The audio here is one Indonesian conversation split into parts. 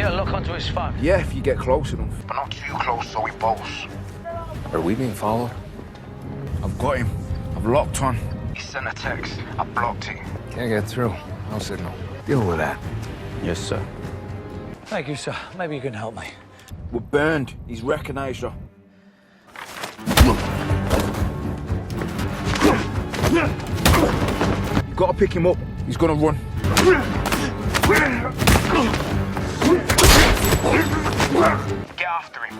get a look onto his phone? Yeah, if you get close enough. But not too close so we both. Are we being followed? I've got him. I've locked on. He sent a text. I blocked it. Can't get through. No signal. Deal with that. Yes, sir. Thank you, sir. Maybe you can help me. We're burned. He's recognized her. You gotta pick him up. He's gonna run. Get after him.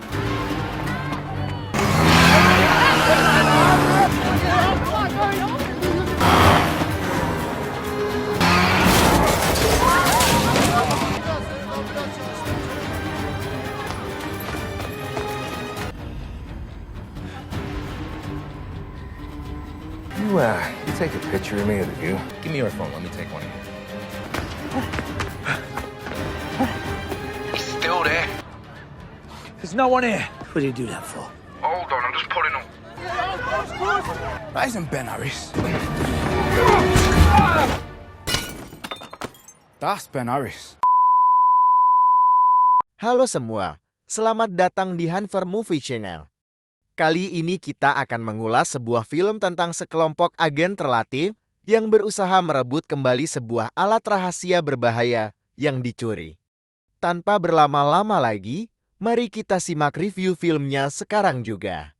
You take a picture of me or the view? Give me your phone. Let me take one of you. He's still there. There's no one here. What do you do that for? Hold on, I'm just pulling him. That isn't Ben Harris. That's Ben Harris. Halo semua, selamat datang di Hanver Movie Channel. Kali ini kita akan mengulas sebuah film tentang sekelompok agen terlatih yang berusaha merebut kembali sebuah alat rahasia berbahaya yang dicuri. Tanpa berlama-lama lagi, mari kita simak review filmnya sekarang juga.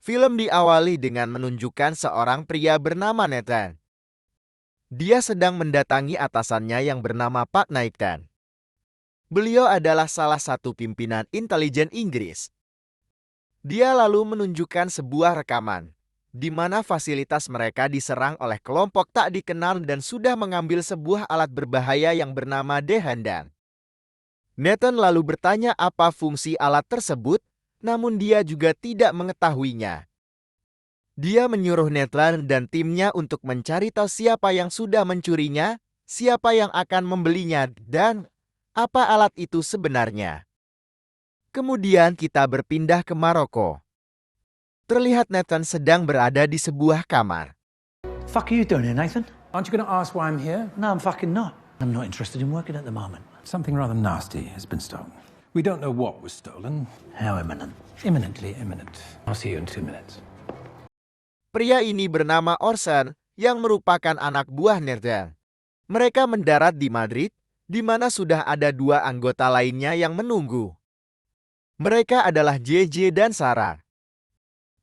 Film diawali dengan menunjukkan seorang pria bernama Nathan. Dia sedang mendatangi atasannya yang bernama Pak Nathan. Beliau adalah salah satu pimpinan intelijen Inggris. Dia lalu menunjukkan sebuah rekaman, di mana fasilitas mereka diserang oleh kelompok tak dikenal dan sudah mengambil sebuah alat berbahaya yang bernama Dehandan. Nathan lalu bertanya apa fungsi alat tersebut, namun dia juga tidak mengetahuinya. Dia menyuruh Nathan dan timnya untuk mencari tahu siapa yang sudah mencurinya, siapa yang akan membelinya, dan apa alat itu sebenarnya. Kemudian kita berpindah ke Maroko. Terlihat Nathan sedang berada di sebuah kamar. Fuck are you doing here, Nathan? Aren't you going to ask why I'm here? No, I'm fucking not. I'm not interested in working at the moment. Something rather nasty has been stolen. We don't know what was stolen. How imminent? Imminently imminent. I'll see you in 2 minutes. Pria ini bernama Orson yang merupakan anak buah Nathan. Mereka mendarat di Madrid, di mana sudah ada 2 anggota lainnya yang menunggu. Mereka adalah JJ dan Sarah.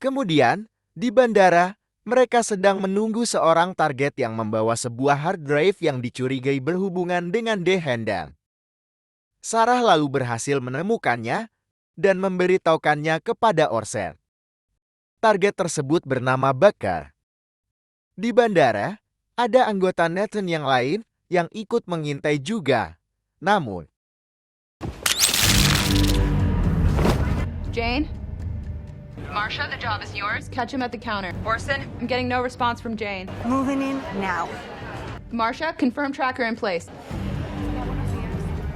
Kemudian, di bandara, mereka sedang menunggu seorang target yang membawa sebuah hard drive yang dicurigai berhubungan dengan Dehandan. Sarah lalu berhasil menemukannya dan memberitahukannya kepada Orson. Target tersebut bernama Bakar. Di bandara, ada anggota Nathan yang lain yang ikut mengintai juga. Namun, Jane? Marsha, the job is yours. Catch him at the counter. Orson, I'm getting no response from Jane. Moving in now. Marsha, confirm tracker in place.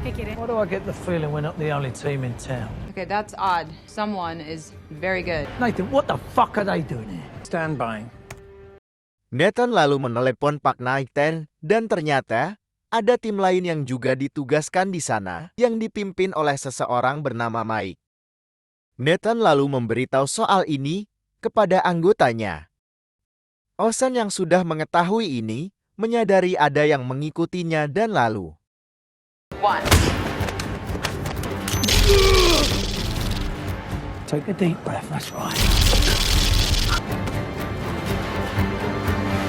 Why do I get the feeling we're not the only team in town? Okay, that's odd. Someone is very good. Nathan, what the fuck are they doing here? Stand by. Nathan lalu menelepon Pak Nathan dan ternyata ada tim lain yang juga ditugaskan di sana yang dipimpin oleh seseorang bernama Mike. Nathan lalu memberitahu soal ini kepada anggotanya. Orson yang sudah mengetahui ini menyadari ada yang mengikutinya dan lalu. Take a deep breath, that's right.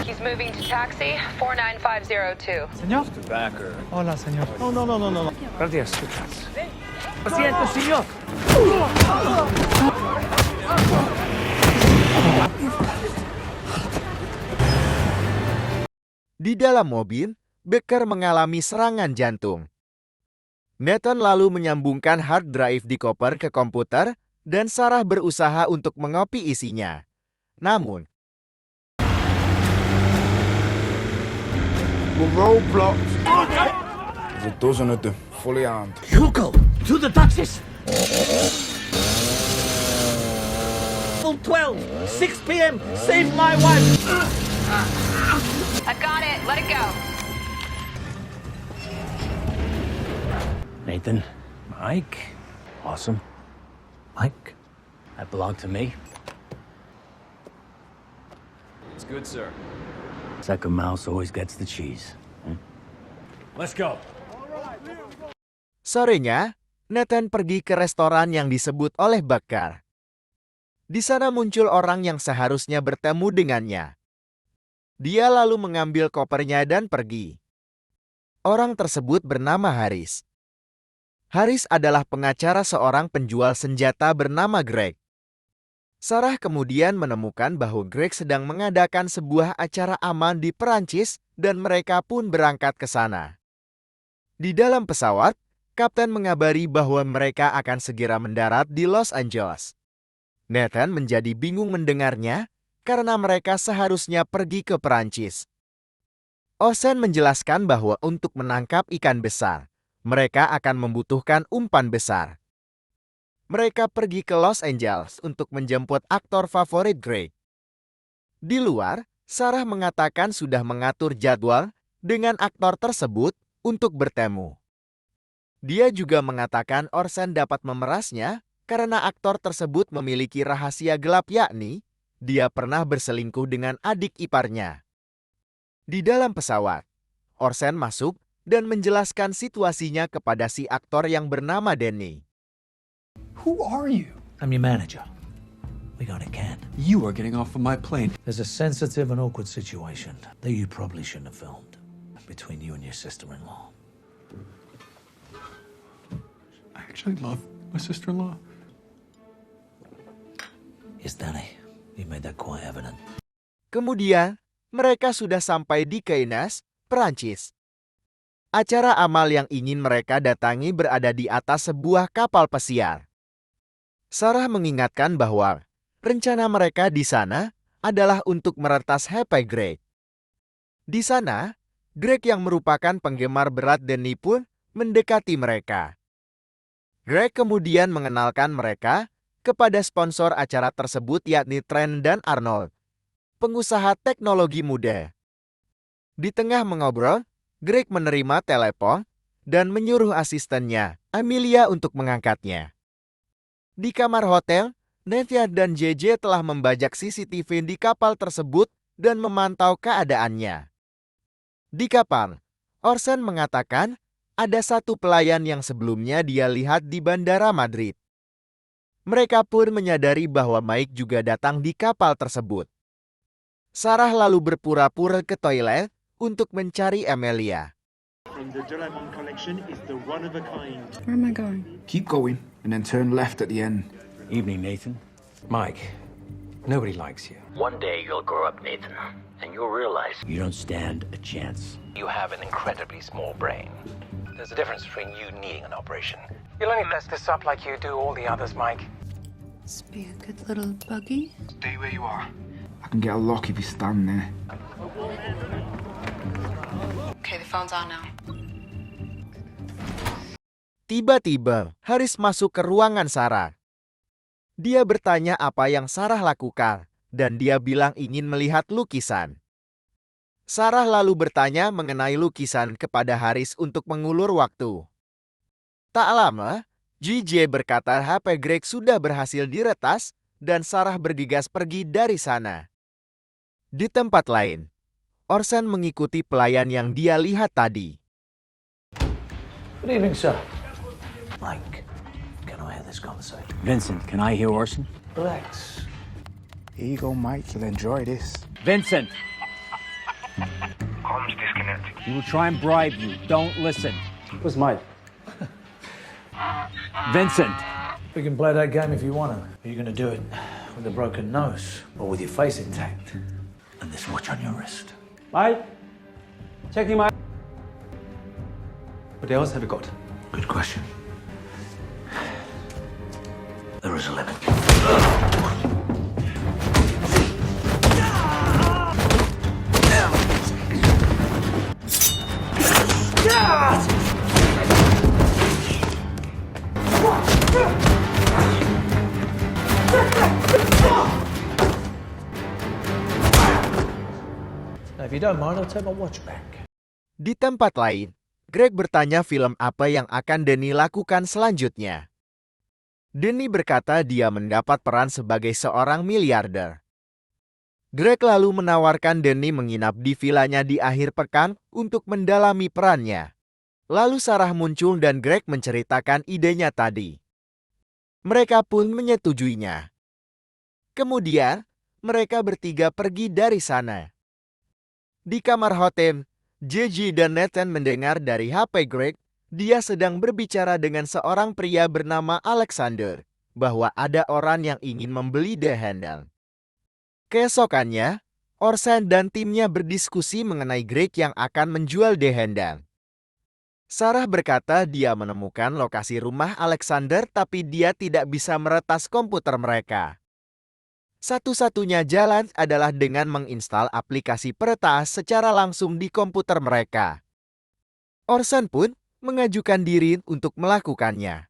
He's moving to taxi 49502. Señor? Backer. Hola, señor. No. Gracias. Presidente, señor. Di dalam mobil, Becker mengalami serangan jantung. Nathan lalu menyambungkan hard drive di koper ke komputer dan Sarah berusaha untuk mengopi isinya. Namun, We're roadblocked. There's a dozen of them, fully armed. Hugo, to the taxis. Full 12, 6 p.m. Save my wife. I've got it. Let it go. Nathan. Mike. Awesome. Mike. That belonged to me. It's good, sir. Second mouse always gets the cheese. Let's go. Sorenya, Nathan pergi ke restoran yang disebut oleh Bakar. Di sana muncul orang yang seharusnya bertemu dengannya. Dia lalu mengambil kopernya dan pergi. Orang tersebut bernama Haris. Haris adalah pengacara seorang penjual senjata bernama Greg. Sarah kemudian menemukan bahwa Greg sedang mengadakan sebuah acara aman di Perancis dan mereka pun berangkat ke sana. Di dalam pesawat, Kapten mengabari bahwa mereka akan segera mendarat di Los Angeles. Nathan menjadi bingung mendengarnya karena mereka seharusnya pergi ke Perancis. Ocean menjelaskan bahwa untuk menangkap ikan besar, mereka akan membutuhkan umpan besar. Mereka pergi ke Los Angeles untuk menjemput aktor favorit Greg. Di luar, Sarah mengatakan sudah mengatur jadwal dengan aktor tersebut untuk bertemu. Dia juga mengatakan Orson dapat memerasnya karena aktor tersebut memiliki rahasia gelap, yakni dia pernah berselingkuh dengan adik iparnya. Di dalam pesawat, Orson masuk dan menjelaskan situasinya kepada si aktor yang bernama Danny. Who are you? I'm your manager. We got a can. You are getting off of my plane. There's a sensitive and awkward situation that you probably shouldn't have filmed between you and your sister-in-law. I actually love my sister-in-law. Yes, Danny. You made that quite evident. Kemudian, mereka sudah sampai di Cannes, Perancis. Acara amal yang ingin mereka datangi berada di atas sebuah kapal pesiar. Sarah mengingatkan bahwa rencana mereka di sana adalah untuk meretas HP Greg. Di sana, Greg yang merupakan penggemar berat Danny pun mendekati mereka. Greg kemudian mengenalkan mereka kepada sponsor acara tersebut, yakni Trent dan Arnold, pengusaha teknologi muda. Di tengah mengobrol, Greg menerima telepon dan menyuruh asistennya, Amelia, untuk mengangkatnya. Di kamar hotel, Nathan dan JJ telah membajak CCTV di kapal tersebut dan memantau keadaannya. Di kapal, Orson mengatakan ada satu pelayan yang sebelumnya dia lihat di Bandara Madrid. Mereka pun menyadari bahwa Mike juga datang di kapal tersebut. Sarah lalu berpura-pura ke toilet untuk mencari Amelia. Where am I going? Keep going and then turn left at the end. Evening, Nathan. Mike, nobody likes you. One day you'll grow up, Nathan, and you'll realize You don't stand a chance. you have an incredibly small brain. There's a difference between you needing an operation. You'll only mess this up like you do all the others, Mike. This be a good little buggy. Stay where you are. I can get a lock if you stand there. Okay, the phone's on now. Tiba-tiba, Haris masuk ke ruangan Sarah. Dia bertanya apa yang Sarah lakukan, dan dia bilang ingin melihat lukisan. Sarah lalu bertanya mengenai lukisan kepada Haris untuk mengulur waktu. Tak lama, JJ berkata HP Greg sudah berhasil diretas dan Sarah bergegas pergi dari sana. Di tempat lain, Orson mengikuti pelayan yang dia lihat tadi. Good evening, sir. Mike, can I hear this conversation? Vincent, can I hear Orson? Relax. Here you go, Mike. You'll enjoy this. Vincent! Comms disconnected. He will try and bribe you. Don't listen. Where's Mike? Vincent! We can play that game if you want to. Are you going to do it with a broken nose or with your face intact and this watch on your wrist? Mike? Checking my... What else have you got? Good question. There is a limit. Now, if you don't mind, I'll take my watch back. Di tempat lain, Greg bertanya film apa yang akan Denny lakukan selanjutnya. Denny berkata dia mendapat peran sebagai seorang miliarder. Greg lalu menawarkan Denny menginap di vilanya di akhir pekan untuk mendalami perannya. Lalu Sarah muncul dan Greg menceritakan idenya tadi. Mereka pun menyetujuinya. Kemudian, mereka bertiga pergi dari sana. Di kamar hotel, JJ dan Nathan mendengar dari HP Greg, dia sedang berbicara dengan seorang pria bernama Alexander, bahwa ada orang yang ingin membeli The Handle. Keesokannya, Orson dan timnya berdiskusi mengenai Greg yang akan menjual The Handle. Sarah berkata dia menemukan lokasi rumah Alexander tapi dia tidak bisa meretas komputer mereka. Satu-satunya jalan adalah dengan menginstal aplikasi peretas secara langsung di komputer mereka. Orson pun mengajukan diri untuk melakukannya.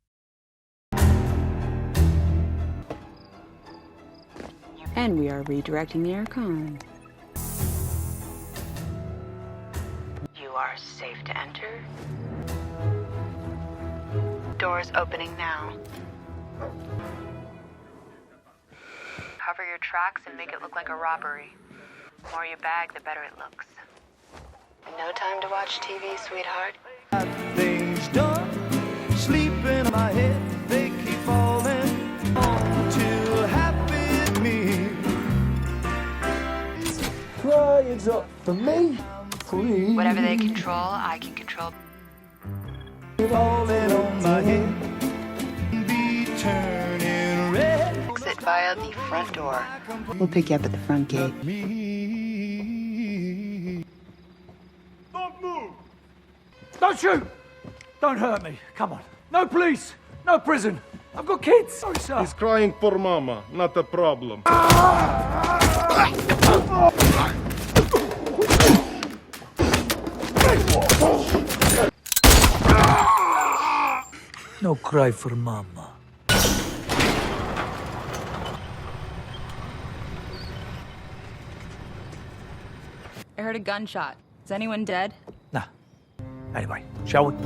And we are redirecting the aircon. You are safe to enter. Doors opening now. Cover your tracks and make it look like a robbery. The more you bag, the better it looks. No time to watch TV, sweetheart. Things done, sleep in my head, they keep falling till happy me. Crying's up for me, free. Whatever they control, I can control. Falling on my head, be turning red. Exit via the front door. We'll pick you up at the front gate. Don't move. Don't shoot! Don't hurt me. Come on. No police. No prison. I've got kids. Sorry, sir. He's crying for mama, not a problem. No cry for mama. I heard a gunshot. Is anyone dead? Nah. Anyway, shall we?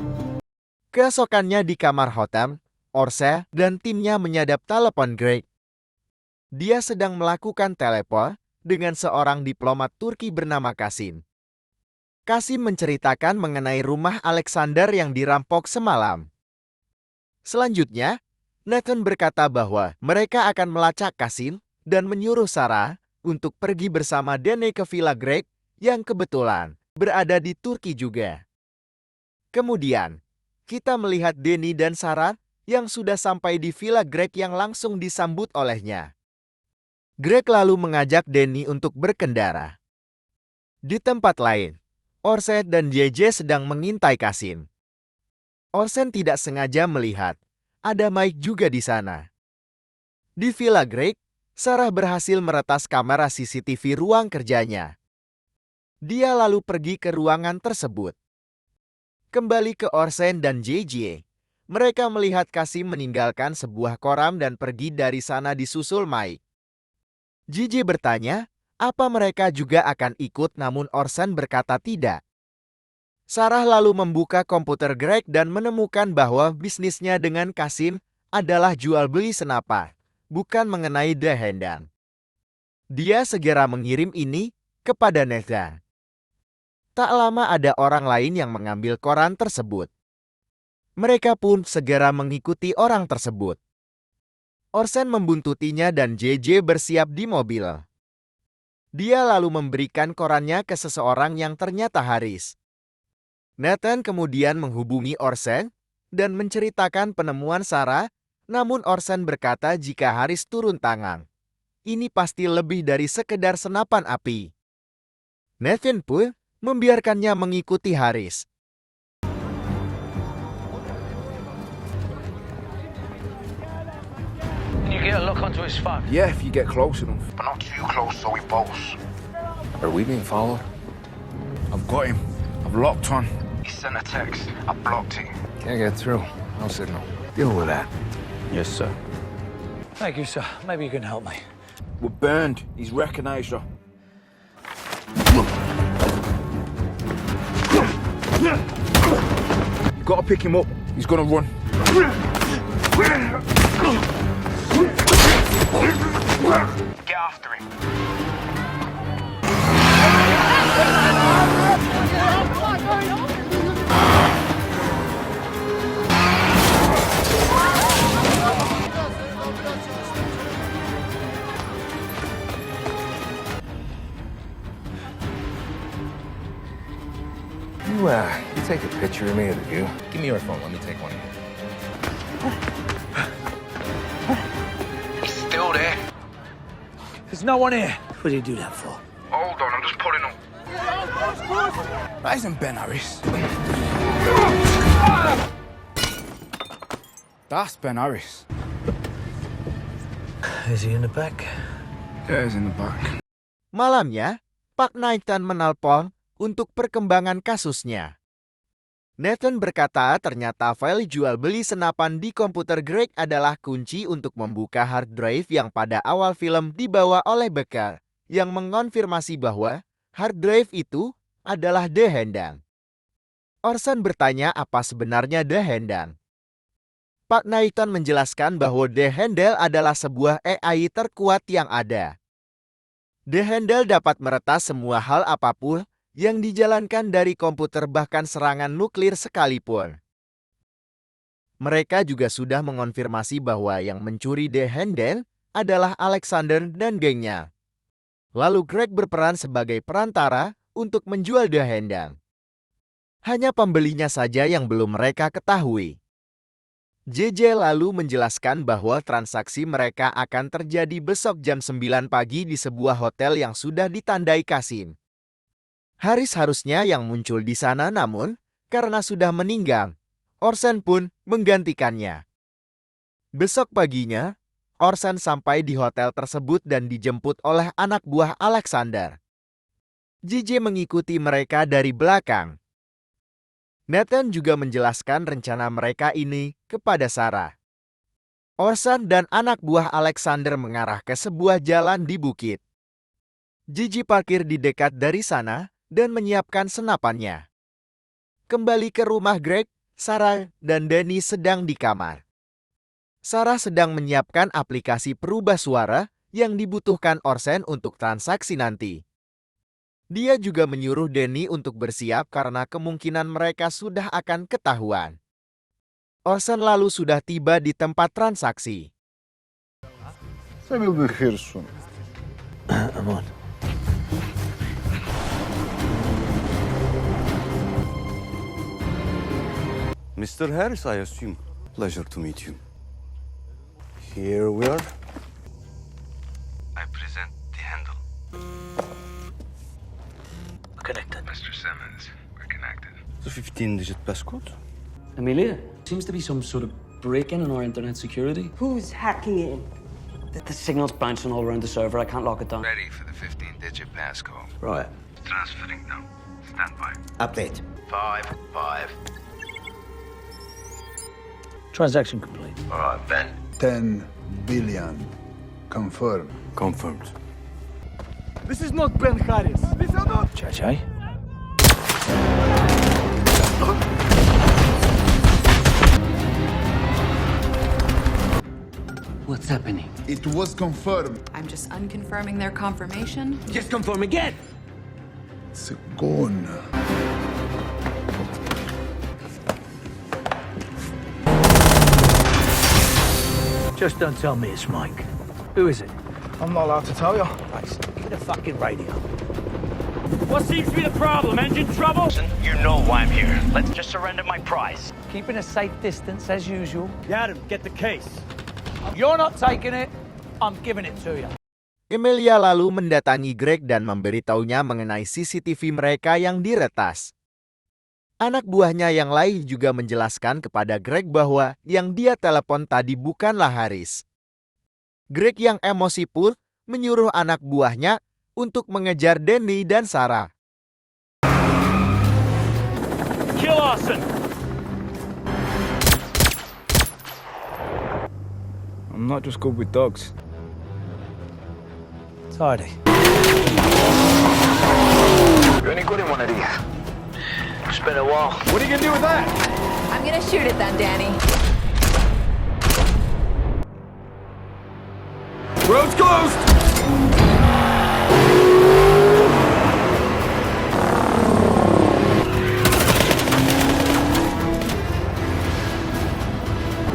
Keesokannya di kamar hotel, Orse dan timnya menyadap telepon Greg. Dia sedang melakukan telepon dengan seorang diplomat Turki bernama Kasim. Kasim menceritakan mengenai rumah Alexander yang dirampok semalam. Selanjutnya, Nathan berkata bahwa mereka akan melacak Kasim dan menyuruh Sarah untuk pergi bersama Denny ke villa Greg yang kebetulan berada di Turki juga. Kemudian, kita melihat Denny dan Sarah yang sudah sampai di villa Greg yang langsung disambut olehnya. Greg lalu mengajak Denny untuk berkendara. Di tempat lain, Orson dan JJ sedang mengintai Kasim. Orson tidak sengaja melihat ada Mike juga di sana. Di villa Greg, Sarah berhasil meretas kamera CCTV ruang kerjanya. Dia lalu pergi ke ruangan tersebut. Kembali ke Orson dan JJ, mereka melihat Kasim meninggalkan sebuah koram dan pergi dari sana disusul Mike. JJ bertanya, apa mereka juga akan ikut, namun Orson berkata tidak. Sarah lalu membuka komputer Greg dan menemukan bahwa bisnisnya dengan Kasim adalah jual beli senapan, bukan mengenai The Handle. Dia segera mengirim ini kepada Nathan. Tak lama ada orang lain yang mengambil koran tersebut. Mereka pun segera mengikuti orang tersebut. Orson membuntutinya dan JJ bersiap di mobil. Dia lalu memberikan korannya ke seseorang yang ternyata Haris. Nathan kemudian menghubungi Orson dan menceritakan penemuan Sarah, namun Orson berkata jika Haris turun tangan, ini pasti lebih dari sekedar senapan api. Nathan pun membiarkannya mengikuti Haris. Can you get a look onto his phone? Yeah, if you get close enough. But not too close so we both. Are we being followed? I've got him. I've locked on. He sent a text. I blocked him. Can't get through. No signal. Deal with that. Yes, sir. Thank you, sir. Maybe you can help me. We're burned. He's recognized her. gotta pick him up. He's gonna run. Get after him. You take a picture of me or the view? Give me your phone. Let me take one of you. He's still there. There's no one here. What do you do that for? Hold on, I'm just pulling him. That isn't Ben Harris. That's Ben Harris. Is he in the back? Yeah, he's in the back. Malamnya, Pak Nathan menelpon untuk perkembangan kasusnya. Nathan berkata ternyata file jual beli senapan di komputer Greg adalah kunci untuk membuka hard drive yang pada awal film dibawa oleh Becker, yang mengonfirmasi bahwa hard drive itu adalah The Handang. Orson bertanya apa sebenarnya The Handang. Pak Nathan menjelaskan bahwa The Handle adalah sebuah AI terkuat yang ada. The Handle dapat meretas semua hal apapun yang dijalankan dari komputer, bahkan serangan nuklir sekalipun. Mereka juga sudah mengonfirmasi bahwa yang mencuri The Handle adalah Alexander dan gengnya. Lalu Greg berperan sebagai perantara untuk menjual The Handle. Hanya pembelinya saja yang belum mereka ketahui. JJ lalu menjelaskan bahwa transaksi mereka akan terjadi besok jam 9 pagi di sebuah hotel yang sudah ditandai Kasim. Haris harusnya yang muncul di sana, namun karena sudah meninggal, Orson pun menggantikannya. Besok paginya, Orson sampai di hotel tersebut dan dijemput oleh anak buah Alexander. JJ mengikuti mereka dari belakang. Nathan juga menjelaskan rencana mereka ini kepada Sarah. Orson dan anak buah Alexander mengarah ke sebuah jalan di bukit. JJ parkir di dekat dari sana dan menyiapkan senapannya. Kembali ke rumah Greg, Sarah dan Danny sedang di kamar. Sarah sedang menyiapkan aplikasi perubah suara yang dibutuhkan Orson untuk transaksi nanti. Dia juga menyuruh Danny untuk bersiap karena kemungkinan mereka sudah akan ketahuan. Orson lalu sudah tiba di tempat transaksi. Samuel Harrison. I'm on. Mr. Harris, I assume. Pleasure to meet you. Here we are. I present the handle. Connected. Mr. Simmons, we're connected. The 15-digit passcode. Amelia, seems to be some sort of break-in on our internet security. Who's hacking in? The signal's bouncing all around the server. I can't lock it down. Ready for the 15-digit passcode. Right. Transferring now. Stand by. Update. 5-5. Transaction complete. All right, Ben. 10 billion. Confirm. Confirmed. This is not Ben Harris. This is not... JJ? What's happening? It was confirmed. I'm just unconfirming their confirmation. Just confirm again. It's gone. Just don't tell me it's Mike. Who is it? I'm not allowed to tell you. Right, get a fucking radio. What seems to be the problem? Engine trouble? You know why I'm here. Let's just surrender my prize. Keeping a safe distance as usual. Adam, get the case. You're not taking it. I'm giving it to you. Emilia lalu mendatangi Greg dan memberitahunya mengenai CCTV mereka yang diretas. Anak buahnya yang lain juga menjelaskan kepada Greg bahwa yang dia telepon tadi bukanlah Haris. Greg yang emosi pun menyuruh anak buahnya untuk mengejar Danny dan Sarah. Kill Orson! I'm not just good with dogs. Tidy. You any good in one of these? been a while. What are you gonna do with that? I'm gonna shoot it then, Danny. Road's closed!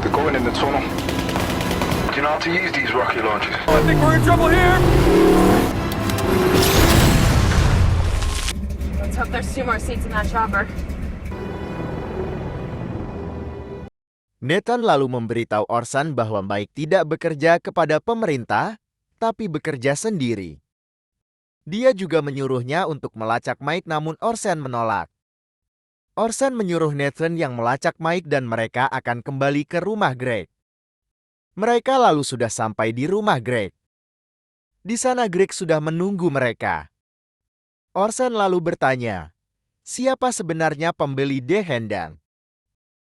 They're going in the tunnel. Do you know how to use these rocket launchers? I think we're in trouble here! Let's hope there's 2 more seats in that chopper. Nathan lalu memberitahu Orson bahwa Mike tidak bekerja kepada pemerintah, tapi bekerja sendiri. Dia juga menyuruhnya untuk melacak Mike, namun Orson menolak. Orson menyuruh Nathan yang melacak Mike dan mereka akan kembali ke rumah Greg. Mereka lalu sudah sampai di rumah Greg. Di sana Greg sudah menunggu mereka. Orson lalu bertanya, siapa sebenarnya pembeli Dehendang?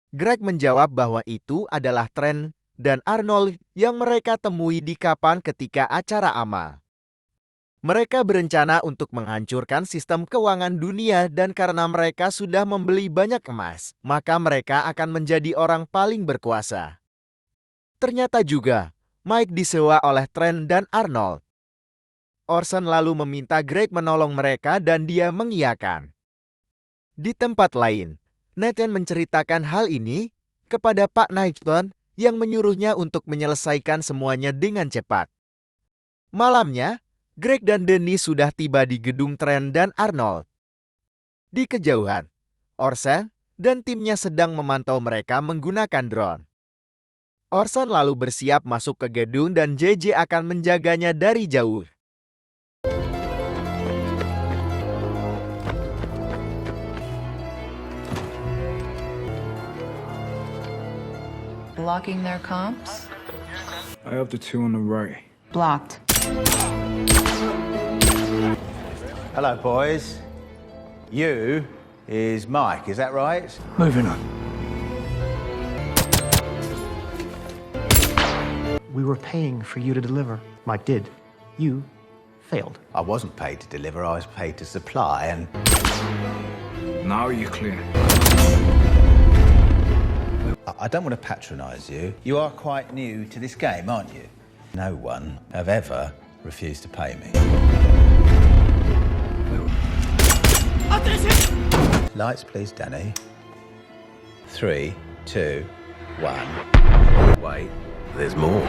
Greg menjawab bahwa itu adalah Trent dan Arnold yang mereka temui di Kapan ketika acara amal. Mereka berencana untuk menghancurkan sistem keuangan dunia dan karena mereka sudah membeli banyak emas, maka mereka akan menjadi orang paling berkuasa. Ternyata juga, Mike disewa oleh Trent dan Arnold. Orson lalu meminta Greg menolong mereka dan dia mengiyakan. Di tempat lain, Nathan menceritakan hal ini kepada Pak Knighton yang menyuruhnya untuk menyelesaikan semuanya dengan cepat. Malamnya, Greg dan Denny sudah tiba di gedung Trent dan Arnold. Di kejauhan, Orson dan timnya sedang memantau mereka menggunakan drone. Orson lalu bersiap masuk ke gedung dan JJ akan menjaganya dari jauh. Blocking their comps? I have the 2 on the right. Blocked. Hello, boys. You is Mike, is that right? Moving on. We were paying for you to deliver. Mike did. You failed. I wasn't paid to deliver, I was paid to supply, and Now you're clear. I don't want to patronise you. You are quite new to this game, aren't you? No one have ever refused to pay me. Lights, please, Danny. 3, 2, 1. Wait, there's more.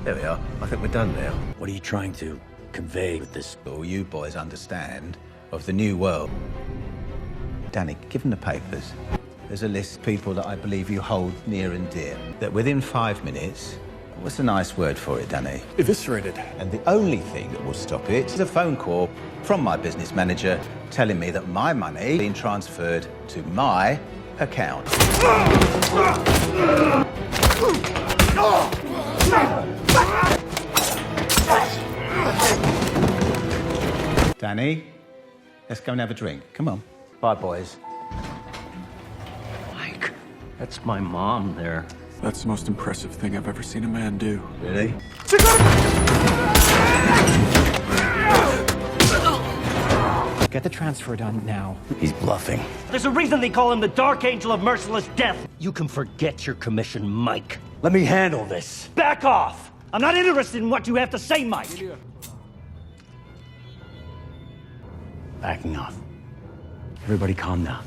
There we are. I think we're done now. What are you trying to convey with this? All you boys understand of the new world. Danny, give them the papers. There's a list of people that I believe you hold near and dear. That within 5 minutes, what's a nice word for it, Danny? Eviscerated. And the only thing that will stop it is a phone call from my business manager telling me that my money is being transferred to my account. Danny, let's go and have a drink. Come on. Bye, boys. Mike, that's my mom there. That's the most impressive thing I've ever seen a man do. Really? Get the transfer done now. He's bluffing. There's a reason they call him the Dark Angel of Merciless Death. You can forget your commission, Mike. Let me handle this. Back off! I'm not interested in what you have to say, Mike. Backing off. Everybody calm down.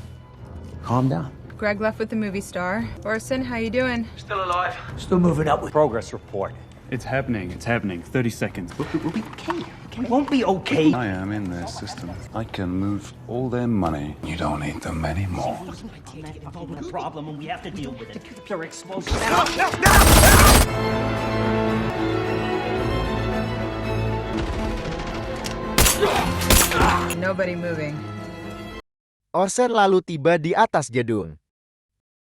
Calm down. Greg left with the movie star. Orson, how you doing? Still alive. Still moving up with progress report. It's happening. 30 seconds. We'll be okay. It won't be okay. I am in their system. I can move all their money. You don't need them anymore. Involved with a problem and we have to deal with it. They're explosive. Nobody moving. Orson lalu tiba di atas gedung.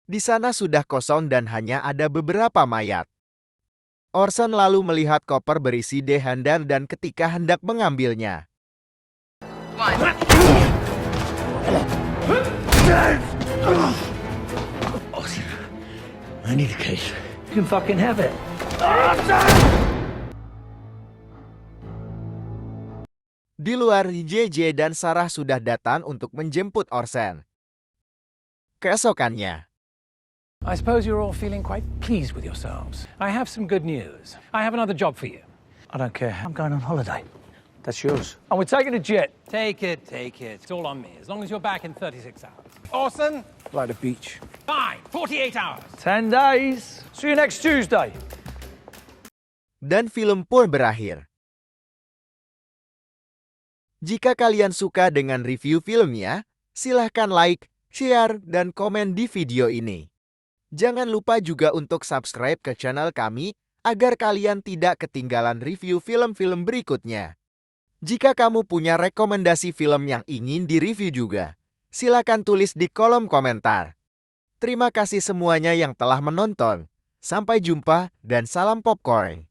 Di sana sudah kosong dan hanya ada beberapa mayat. Orson lalu melihat koper berisi Dehendang dan ketika hendak mengambilnya. I need a case. You can fucking have it. Di luar, JJ dan Sarah sudah datang untuk menjemput Orsen. Keesokannya, I suppose you're all feeling quite pleased with yourselves. I have some good news. I have another job for you. I don't care. I'm going on holiday. That's yours. And we're taking a jet. Take it, take it. It's all on me, as long as you're back in 36 hours. Orson? Like the beach. Fine, 48 hours. 10 days. See you next Tuesday. Dan film pun berakhir. Jika kalian suka dengan review filmnya, silahkan like, share, dan komen di video ini. Jangan lupa juga untuk subscribe ke channel kami agar kalian tidak ketinggalan review film-film berikutnya. Jika kamu punya rekomendasi film yang ingin direview juga, silakan tulis di kolom komentar. Terima kasih semuanya yang telah menonton. Sampai jumpa dan salam popcorn.